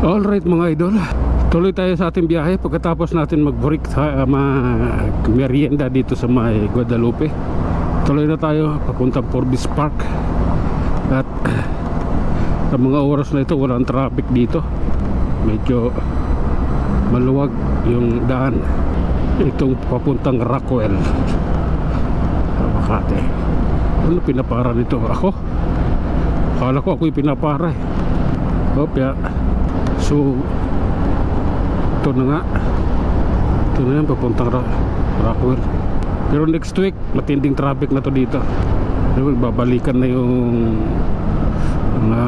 Alright mga idol, tuloy tayo sa ating biyahe pagkatapos natin mag-break merienda dito sa may Guadalupe. Tuloy na tayo papuntang Forbes Park. At sa mga oras na ito walang traffic dito. Medyo maluwag yung daan. Itong papuntang Rockwell sa Makati. Ano pinapara nito? Ako? Akala ko ako'y pinapara eh. Opya. So ito na nga, ito na yan papuntang Rockwell. Pero next week matinding traffic na to dito. Babalikan na yung mga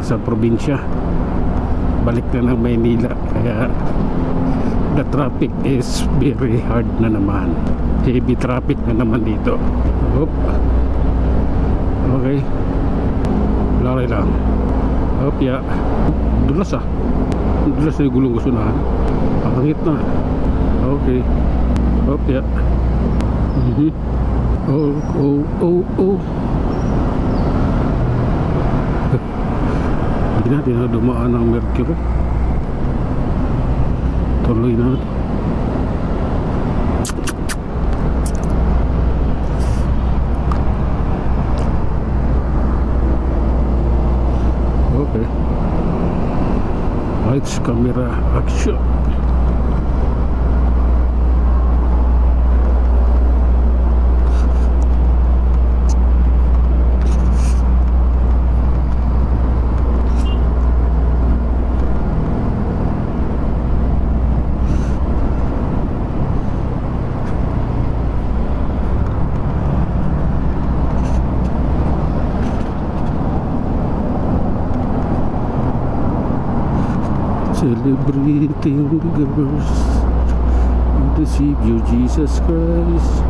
sa probinsya, balik na ng Maynila. Kaya the traffic is very hard na naman. Heavy traffic na naman dito. Oop. Okay, lari lang. Opya. Dulas ah. Dulas na yung gulong gusto na. Pangit na. Okay. Opya. Oh. Hindi na dumaan ang Mercury. Tuloy na ito. Okay. Lights, camera, action. Celebrating the birth of the Savior Jesus Christ.